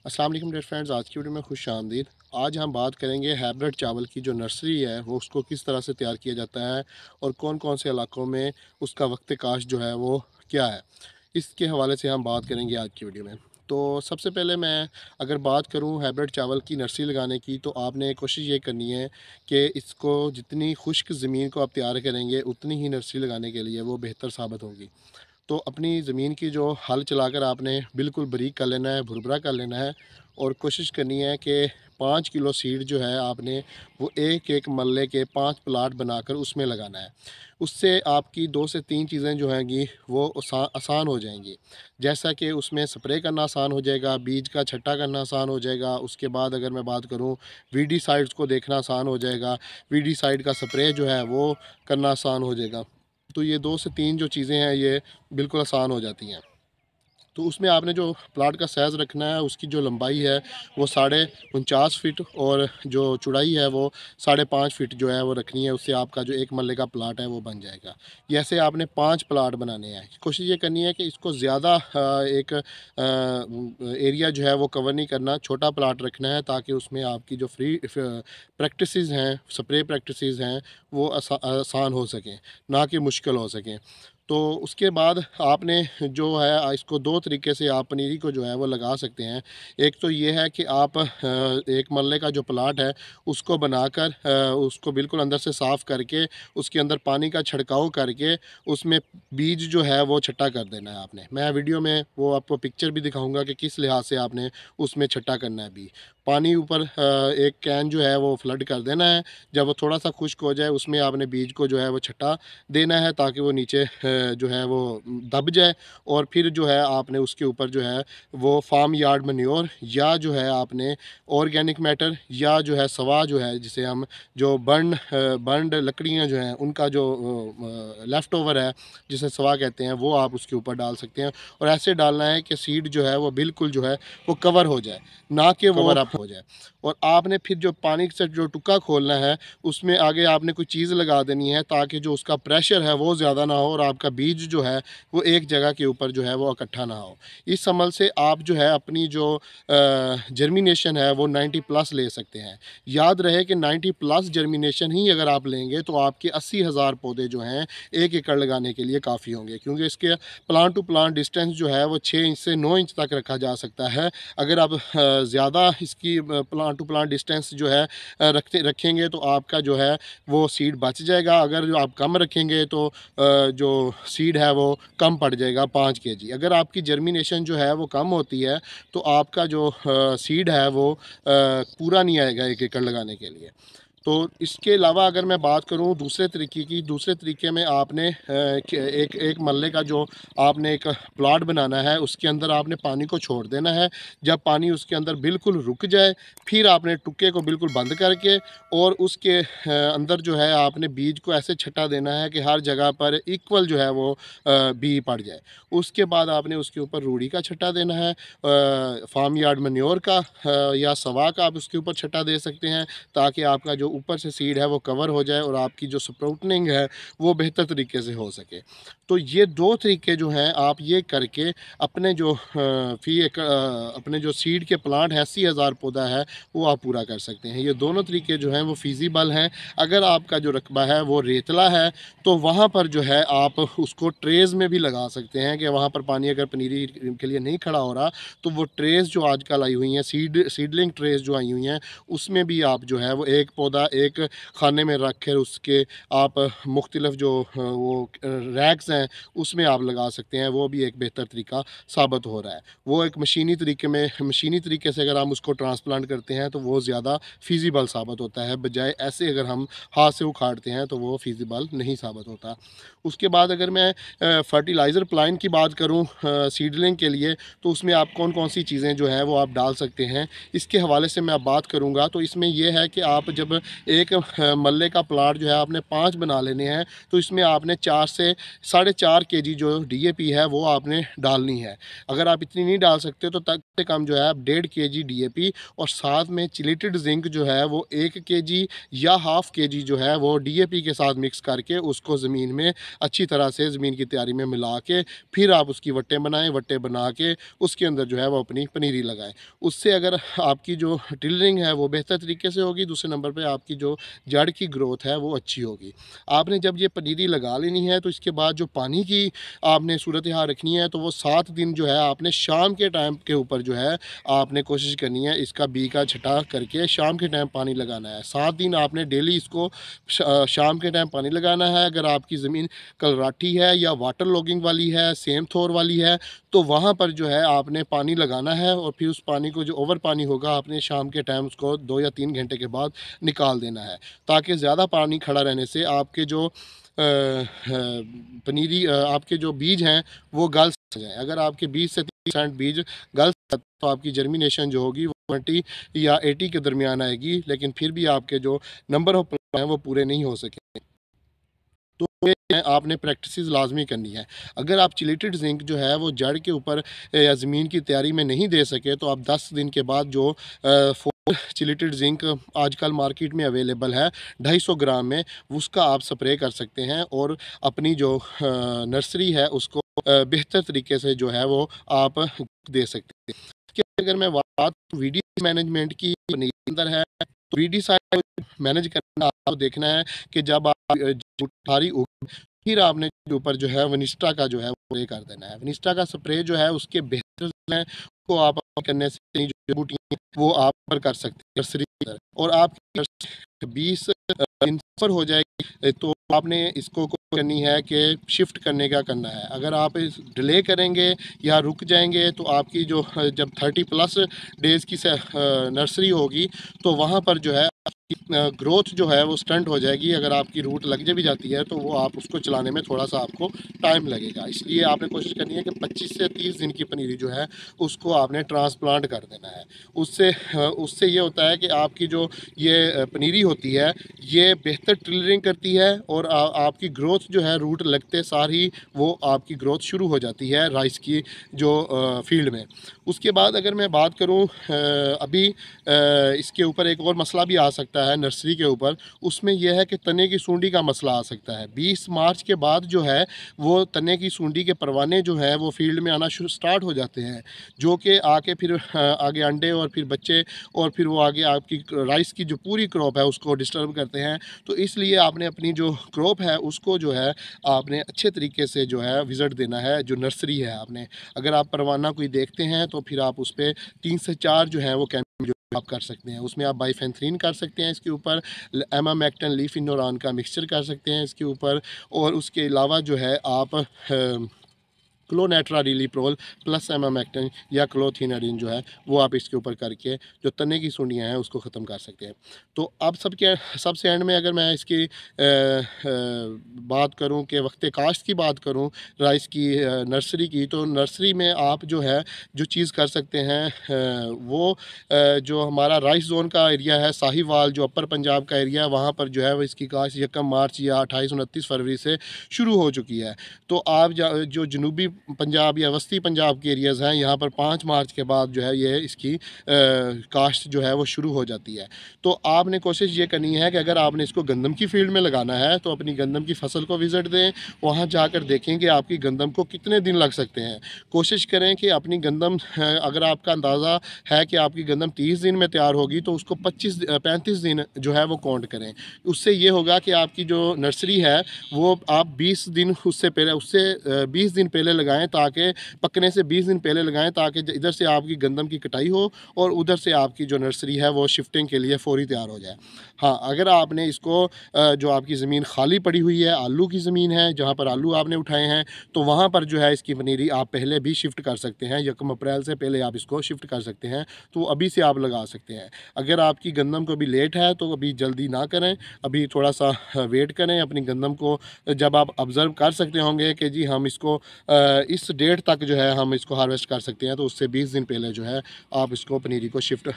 अस्सलाम वालेकुम dear friends, आज की वीडियो में खुश आमदीद। आज हम बात करेंगे हाइब्रिड चावल की जो नर्सरी है वो उसको किस तरह से तैयार किया जाता है और कौन कौन से इलाकों में उसका वक्त काश जो है वो क्या है। इसके हवाले से हम बात करेंगे आज की वीडियो में। तो सबसे पहले मैं अगर बात करूं हाइब्रिड चावल की नर्सरी लगाने की, तो आपने कोशिश ये करनी है कि इसको जितनी खुश्क ज़मीन को आप तैयार करेंगे उतनी ही नर्सरी लगाने के लिए वो बेहतर साबित होगी। तो अपनी ज़मीन की जो हल चलाकर आपने बिल्कुल बारीक कर लेना है, भुरभुरा कर लेना है और कोशिश करनी है कि 5 किलो सीड जो है आपने वो एक एक मल्ले के 5 प्लाट बनाकर उसमें लगाना है। उससे आपकी 2 से 3 चीज़ें जो हैंगी वो आसान हो जाएंगी। जैसा कि उसमें स्प्रे करना आसान हो जाएगा, बीज का छट्टा करना आसान हो जाएगा। उसके बाद अगर मैं बात करूं वीडीसाइड्स को देखना आसान हो जाएगा, वीडीसाइड का स्प्रे जो है वो करना आसान हो जाएगा। तो ये 2 से 3 जो चीज़ें हैं ये बिल्कुल आसान हो जाती हैं। तो उसमें आपने जो प्लाट का साइज़ रखना है उसकी जो लंबाई है वो 49.5 फीट और जो चौड़ाई है वो 5.5 फीट जो है वो रखनी है। उससे आपका जो एक मरले का प्लाट है वो बन जाएगा। ये ऐसे आपने 5 प्लाट बनाने हैं। कोशिश ये करनी है कि इसको ज़्यादा एक एरिया जो है वो कवर नहीं करना, छोटा प्लाट रखना है ताकि उसमें आपकी जो प्रैक्टिसेस हैं, स्प्रे प्रैक्टिसेस हैं वो आसान हो सकें, ना कि मुश्किल हो सकें। तो उसके बाद आपने जो है इसको 2 तरीके से आप पनीरी को जो है वो लगा सकते हैं। एक तो ये है कि आप एक मरले का जो प्लाट है उसको बनाकर उसको बिल्कुल अंदर से साफ़ करके उसके अंदर पानी का छिड़काव करके उसमें बीज जो है वो छट्टा कर देना है आपने। मैं वीडियो में वो आपको पिक्चर भी दिखाऊँगा कि किस लिहाज से आपने उसमें छट्टा करना है बीज। पानी ऊपर एक कैन जो है वो फ्लड कर देना है। जब वो थोड़ा-सा खुश्क हो जाए उसमें आपने बीज को जो है वो छट्टा देना है ताकि वो नीचे जो है वो दब जाए। और फिर जो है आपने उसके ऊपर जो है वो फार्म यार्ड मैन्योर या जो है आपने ऑर्गेनिक मैटर या जो है सवा जो है जिसे हम जो बर्नड लकड़ियाँ जो हैं उनका जो लेफ़्ट ओवर है जिसे सवा कहते हैं वो आप उसके ऊपर डाल सकते हैं। और ऐसे डालना है कि सीड जो है वो बिल्कुल जो है वो कवर हो जाए, ना कि वो कवर अप हो जाए। और आपने फिर जो पानी से जो टुक्का खोलना है उसमें आगे आपने कोई चीज़ लगा देनी है ताकि जो उसका प्रेशर है वो ज़्यादा ना हो और आपका बीज जो है वो एक जगह के ऊपर जो है वो इकट्ठा ना हो। इस अमल से आप जो है अपनी जो जर्मिनेशन है वो 90 प्लस ले सकते हैं। याद रहे कि 90 प्लस जर्मिनेशन ही अगर आप लेंगे तो आपके 80,000 पौधे जो हैं 1 एकड़ लगाने के लिए काफ़ी होंगे, क्योंकि इसके प्लांट टू प्लांट डिस्टेंस जो है वो 6 इंच से 9 इंच तक रखा जा सकता है। अगर आप ज़्यादा इसकी प्लांट टू प्लांट डिस्टेंस जो है रखेंगे तो आपका जो है वो सीड बच जाएगा। अगर जो आप कम रखेंगे तो जो सीड है वो कम पड़ जाएगा 5 केजी। अगर आपकी जर्मिनेशन जो है वो कम होती है तो आपका जो सीड है वो पूरा नहीं आएगा 1 एकड़ लगाने के लिए। तो इसके अलावा अगर मैं बात करूं दूसरे तरीके की, दूसरे तरीके में आपने एक एक मरले का जो आपने एक प्लाट बनाना है उसके अंदर आपने पानी को छोड़ देना है। जब पानी उसके अंदर बिल्कुल रुक जाए फिर आपने टुक्के को बिल्कुल बंद करके और उसके अंदर जो है आपने बीज को ऐसे छटा देना है कि हर जगह पर इक्वल जो है वो बी पड़ जाए। उसके बाद आपने उसके ऊपर रूढ़ी का छट्टा देना है, फार्म यार्ड मैन्योर का या सवा का आप उसके ऊपर छट्टा दे सकते हैं ताकि आपका जो ऊपर से सीड है वो कवर हो जाए और आपकी जो स्प्राउटनिंग है वो बेहतर तरीके से हो सके। तो ये 2 तरीके जो हैं आप ये करके अपने जो अपने जो सीड के प्लांट है 80,000 पौधा है वो आप पूरा कर सकते हैं। ये दोनों तरीके जो हैं वो फ़ीज़िबल हैं। अगर आपका जो रकबा है वो रेतला है तो वहाँ पर जो है आप उसको ट्रेज़ में भी लगा सकते हैं कि वहाँ पर पानी अगर पनीरी के लिए नहीं खड़ा हो रहा तो वो ट्रेज़ जो आजकल आई हुई हैं सीडलिंग ट्रेज़ जो आई हुई हैं उसमें भी आप जो है वो एक पौधा एक खाने में रख कर उसके आप मुख्तलिफ जो वो रैक्स हैं उसमें आप लगा सकते हैं। वो भी एक बेहतर तरीका साबित हो रहा है। वो एक मशीनी तरीके से अगर हम उसको ट्रांसप्लांट करते हैं तो वो ज़्यादा फ़ीज़िबल साबित होता है, बजाय ऐसे अगर हम हाथ से उखाड़ते हैं तो वो फ़ीज़िबल नहीं साबित होता। उसके बाद अगर मैं फर्टिलाइज़र प्लांट की बात करूँ सीडलिंग के लिए, तो उसमें आप कौन-कौन सी चीज़ें जो हैं वो आप डाल सकते हैं, इसके हवाले से मैं अब बात करूँगा। तो इसमें ये है कि आप जब एक मल्ले का प्लाट जो है आपने 5 बना लेने हैं, तो इसमें आपने 4 से साढ़े 4 केजी जो डीएपी है वो आपने डालनी है। अगर आप इतनी नहीं डाल सकते तो तब से कम जो है आप 1.5 केजी डीएपी और साथ में चिलेटेड ज़िंक जो है वो 1 केजी या हाफ़ केजी जो है वो डीएपी के साथ मिक्स करके उसको ज़मीन में अच्छी तरह से ज़मीन की तैयारी में मिला के फिर आप उसकी वट्टे बनाएँ, वट्टे बना के उसके अंदर जो है वो अपनी पनीरी लगाएँ। उससे अगर आपकी जो टिलरिंग है वो बेहतर तरीके से होगी, दूसरे नंबर पे आपकी जो जड़ की ग्रोथ है वो अच्छी होगी। आपने जब ये पनीरी लगा लेनी है तो इसके बाद जो पानी की आपने सूरत हाल रखनी है, तो वो 7 दिन जो है आपने शाम के टाइम के ऊपर जो है आपने कोशिश करनी है इसका बी का छटाव करके शाम के टाइम पानी लगाना है। 7 दिन आपने डेली इसको शाम के टाइम पानी लगाना है। अगर आपकी ज़मीन कलराठी है या वाटर लॉगिंग वाली है, सेम थोर वाली है, तो वहाँ पर जो है आपने पानी लगाना है और फिर उस पानी को जो ओवर पानी होगा आपने शाम के टाइम उसको 2 या 3 घंटे के बाद निकाल देना है। ताकि ज़्यादा पानी खड़ा रहने से आपके जो आपके जो बीज हैं वो गल जाएँ। अगर आपके 20 से 30% बीज गल तो आपकी जर्मिनेशन जो होगी वो 20 या 80 के दरमियान आएगी, लेकिन फिर भी आपके जो नंबर ऑफ प्लांट हैं वो पूरे नहीं हो सकेंगे। तो ये आपने प्रैक्टिसेस लाज़मी करनी है। अगर आप चिलेटेड ज़िंक जो है वो जड़ के ऊपर या ज़मीन की तैयारी में नहीं दे सके, तो आप 10 दिन के बाद जो 4 चिलेटेड ज़िंक आजकल मार्केट में अवेलेबल है 250 ग्राम में, उसका आप स्प्रे कर सकते हैं और अपनी जो नर्सरी है उसको बेहतर तरीके से जो है वो आप दे सकते हैं। कि अगर मैं बात वीडी मैनेजमेंट की अंदर है, तो वीडी साइड मैनेज करना आपको देखना है कि जब आप सारी फिर आपने ऊपर जो है वनिस्टा का जो है स्प्रे कर देना है। वनिस्टा का स्प्रे जो है उसके बेहतर है को आप करने से जो बूटियाँ वो आप पर कर सकते हैं नर्सरी और आप 20 दिन पर हो जाएगी, तो आपने इसको करनी है कि शिफ्ट करने का करना है। अगर आप इस डिले करेंगे या रुक जाएंगे तो आपकी जो जब 30 प्लस डेज़ की नर्सरी होगी तो वहाँ पर जो है ग्रोथ जो है वो स्टंट हो जाएगी। अगर आपकी रूट लग भी जाती है तो वो आप उसको चलाने में थोड़ा सा आपको टाइम लगेगा। इसलिए आपने कोशिश करनी है कि 25 से 30 दिन की पनीरी जो है उसको आपने ट्रांसप्लांट कर देना है। उससे ये होता है कि आपकी जो ये पनीरी होती है ये बेहतर टिलरिंग करती है और आपकी ग्रोथ जो है रूट लगते सार ही वो आपकी ग्रोथ शुरू हो जाती है राइस की जो फील्ड में। उसके बाद अगर मैं बात करूँ अभी इसके ऊपर एक और मसला भी आ सकता है नर्सरी के ऊपर, उसमें यह है कि तने की सूंडी का मसला आ सकता है। 20 मार्च के बाद जो है वो तने की सूंडी के परवाने जो है वो फील्ड में आना स्टार्ट हो जाते हैं, जो कि आके फिर आगे अंडे और फिर बच्चे और फिर वो आगे आपकी राइस की जो पूरी क्रॉप है उसको डिस्टर्ब करते हैं। तो इसलिए आपने अपनी जो क्रॉप है उसको जो है आपने अच्छे तरीके से जो है विज़िट देना है जो नर्सरी है आपने। अगर आप परवाना कोई देखते हैं तो फिर आप उस पे 3 से 4 जो है वो जो आप कर सकते हैं। उसमें आप बाइफेंथ्रीन कर सकते हैं इसके ऊपर, एमामेक्टिन लीफ इनोरान का मिक्सचर कर सकते हैं इसके ऊपर और उसके अलावा जो है आप क्लोनेट्राडिलिप्रोल प्लस एमामेक्टिन या क्लोथिनाडिन जो है वो आप इसके ऊपर करके जो तने की सुंडियाँ हैं उसको ख़त्म कर सकते हैं। तो अब सबसे एंड में अगर मैं इसकी बात करूं कि वक्त काश्त की बात करूं राइस की नर्सरी की, तो नर्सरी में आप जो है जो चीज़ कर सकते हैं वो जो हमारा राइस जोन का एरिया है साहिवाल जो अपर पंजाब का एरिया है वहाँ पर जो है वो इसकी काश्त 1 मार्च या 28-29 फरवरी से शुरू हो चुकी है। तो आप जो जनूबी पंजाब या वस्ती पंजाब के एरियाज़ हैं यहाँ पर 5 मार्च के बाद जो है ये इसकी काश्त जो है वो शुरू हो जाती है। तो आपने कोशिश ये करनी है कि अगर आपने इसको गंदम की फील्ड में लगाना है तो अपनी गंदम की फसल को विज़िट दें, वहाँ जाकर देखें कि आपकी गंदम को कितने दिन लग सकते हैं। कोशिश करें कि अपनी गंदम अगर आपका अंदाज़ा है कि आपकी गंदम 30 दिन में तैयार होगी तो उसको 35 दिन जो है वो काउंट करें। उससे ये होगा कि आपकी जो नर्सरी है वो आप 20 दिन उससे 20 दिन पहले लगाएं, ताकि पकने से 20 दिन पहले लगाएं ताकि इधर से आपकी गंदम की कटाई हो और उधर से आपकी जो नर्सरी है वो शिफ्टिंग के लिए फ़ौरी तैयार हो जाए। हाँ, अगर आपने इसको जो आपकी ज़मीन खाली पड़ी हुई है, आलू की ज़मीन है जहाँ पर आलू आपने उठाए हैं, तो वहाँ पर जो है इसकी पनीरी आप पहले भी शिफ्ट कर सकते हैं। 1 अप्रैल से पहले आप इसको शिफ्ट कर सकते हैं, तो अभी से आप लगा सकते हैं। अगर आपकी गंदम को अभी लेट है तो अभी जल्दी ना करें, अभी थोड़ा सा वेट करें। अपनी गंदम को जब आप ऑब्ज़र्व कर सकते होंगे कि जी हम इसको इस डेट तक जो है हम इसको हार्वेस्ट कर सकते हैं, तो उससे 20 दिन पहले जो है आप इसको पनीरी को शिफ्ट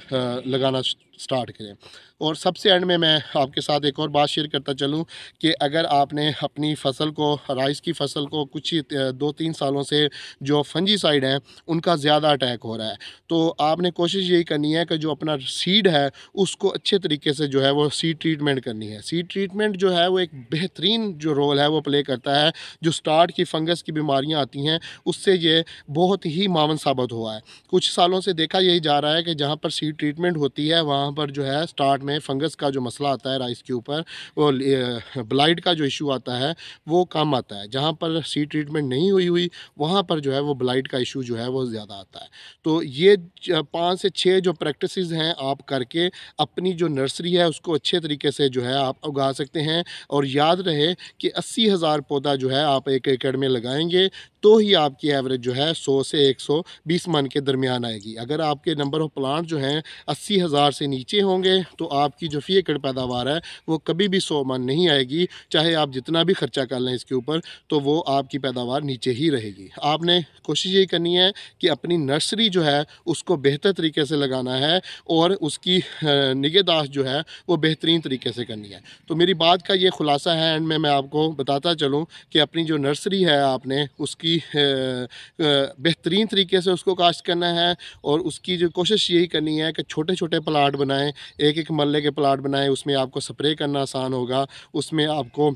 लगाना स्टार्ट करें। और सबसे एंड में मैं आपके साथ एक और बात शेयर करता चलूँ कि अगर आपने अपनी फ़सल को, राइस की फ़सल को कुछ ही 2-3 सालों से जो फंजीसाइड हैं उनका ज़्यादा अटैक हो रहा है, तो आपने कोशिश यही करनी है कि जो अपना सीड है उसको अच्छे तरीके से जो है वो सीड ट्रीटमेंट करनी है। सीड ट्रीटमेंट जो है वो एक बेहतरीन जो रोल है वो प्ले करता है। जो स्टार्ट की फंगस की बीमारियाँ आती हैं उससे ये बहुत ही मावन साबित हुआ है। कुछ सालों से देखा यही जा रहा है कि जहाँ पर सीड ट्रीटमेंट होती है वहाँ पर जो है स्टार्ट में फंगस का जो मसला आता है राइस के ऊपर, वो ब्लाइट का जो इशू आता है वो कम आता है। जहाँ पर सीड ट्रीटमेंट नहीं हुई वहाँ पर जो है वो ब्लाइट का इशू जो है वो ज़्यादा आता है। तो ये 5 से 6 जो प्रैक्टिसेस हैं आप करके अपनी जो नर्सरी है उसको अच्छे तरीके से जो है आप उगा सकते हैं। और याद रहे कि 80,000 पौधा जो है आप 1 एकड़ में लगाएँगे तो ही आपकी एवरेज जो है 100 से 120 मन के दरमियान आएगी। अगर आपके नंबर ऑफ़ प्लांट जो हैं 80,000 से नीचे होंगे तो आपकी जो फ़ी एकड़ पैदावार है वो कभी भी 100 मन नहीं आएगी। चाहे आप जितना भी खर्चा कर लें इसके ऊपर, तो वो आपकी पैदावार नीचे ही रहेगी। आपने कोशिश यही करनी है कि अपनी नर्सरी जो है उसको बेहतर तरीके से लगाना है और उसकी निगहदाश्त जो है वो बेहतरीन तरीके से करनी है। तो मेरी बात का ये खुलासा है एंड में मैं आपको बताता चलूँ कि अपनी जो नर्सरी है आपने उसकी बेहतरीन तरीके से उसको काश्त करना है। और उसकी जो कोशिश यही करनी है कि छोटे-छोटे प्लाट बनाएँ, एक-एक मरले के प्लाट बनाएँ, उसमें आपको स्प्रे करना आसान होगा, उसमें आपको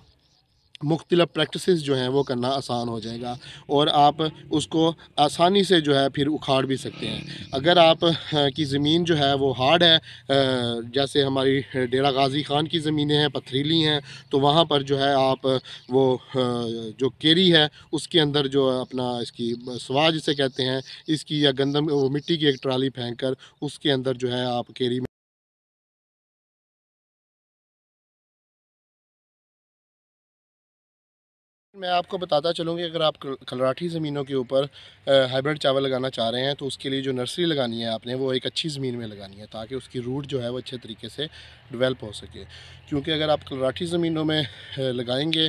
मुख्तलिफ़ प्रैक्टिसेस जो हैं वो करना आसान हो जाएगा और आप उसको आसानी से जो है फिर उखाड़ भी सकते हैं। अगर आप की ज़मीन जो है वो हार्ड है, जैसे हमारी डेरा गाज़ी ख़ान की ज़मीनें हैं, पथरीली हैं, तो वहाँ पर जो है आप वो जो केरी है उसके अंदर जो अपना इसकी स्वाह जिसे कहते हैं, इसकी या गंदम वो मिट्टी की एक ट्राली फेंक कर उसके अंदर जो है आप केरी मैं आपको बताता चलूँ कि अगर आप कलराठी ज़मीनों के ऊपर हाइब्रिड चावल लगाना चाह रहे हैं तो उसके लिए जो नर्सरी लगानी है आपने वो एक अच्छी ज़मीन में लगानी है ताकि उसकी रूट जो है वो अच्छे तरीके से डेवलप हो सके। क्योंकि अगर आप कलराठी ज़मीनों में लगाएंगे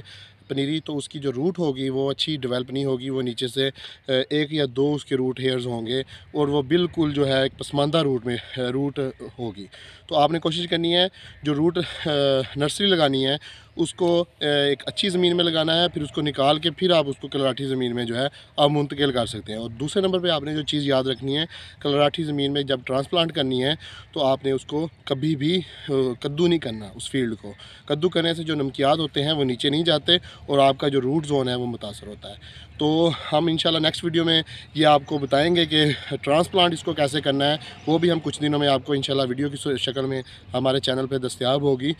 पनीरी तो उसकी जो रूट होगी वो अच्छी डेवलप नहीं होगी, वो नीचे से 1 या 2 उसके रूट हेयर्स होंगे और वो बिल्कुल जो है एक पसमानदा रूट में रूट होगी। तो आपने कोशिश करनी है जो रूट नर्सरी लगानी है उसको एक अच्छी ज़मीन में लगाना है, फिर उसको निकाल के फिर आप उसको कलराठी ज़मीन में जो है आप मुंतकिल कर सकते हैं। और दूसरे नंबर पे आपने जो चीज़ याद रखनी है, कलराठी ज़मीन में जब ट्रांसप्लांट करनी है तो आपने उसको कभी भी कद्दू नहीं करना। उस फील्ड को कद्दू करने से जो नमकियात होते हैं वो नीचे नहीं जाते और आपका जो रूट ज़ोन है वो मुतासर होता है। तो हम इंशाल्लाह नेक्स्ट वीडियो में ये आपको बताएंगे कि ट्रांसप्लांट इसको कैसे करना है, वो भी हम कुछ दिनों में आपको इंशाल्लाह वीडियो की शक्ल में हमारे चैनल पे दस्तयाब होगी।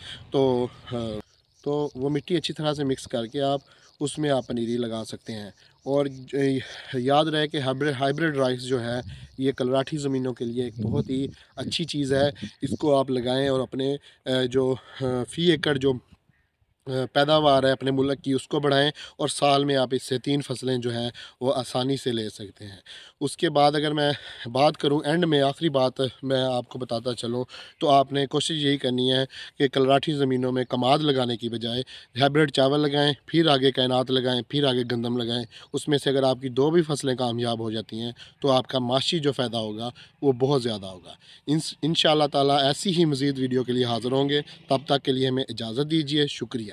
तो वो मिट्टी अच्छी तरह से मिक्स करके आप उसमें आप पनीरी लगा सकते हैं। और याद रहे कि हाइब्रिड हाइब्रिड राइस जो है ये कलराठी ज़मीनों के लिए एक बहुत ही अच्छी चीज़ है। इसको आप लगाएं और अपने जो फ़ी एकड़ जो पैदावार है अपने मुल्क की उसको बढ़ाएं और साल में आप इससे 3 फसलें जो हैं वो आसानी से ले सकते हैं। उसके बाद अगर मैं बात करूं एंड में आखिरी बात मैं आपको बताता चलूं तो आपने कोशिश यही करनी है कि कलराठी ज़मीनों में कमाद लगाने की बजाय हाइब्रिड चावल लगाएं, फिर आगे कैनात लगाएं, फिर आगे गंदम लगाएं। उसमें से अगर आपकी 2 भी फसलें कामयाब हो जाती हैं तो आपका माशी जो फ़ायदा होगा वो बहुत ज़्यादा होगा। इंशाअल्लाह ताला ऐसी ही मज़ीद वीडियो के लिए हाज़िर होंगे। तब तक के लिए हमें इजाज़त दीजिए। शुक्रिया।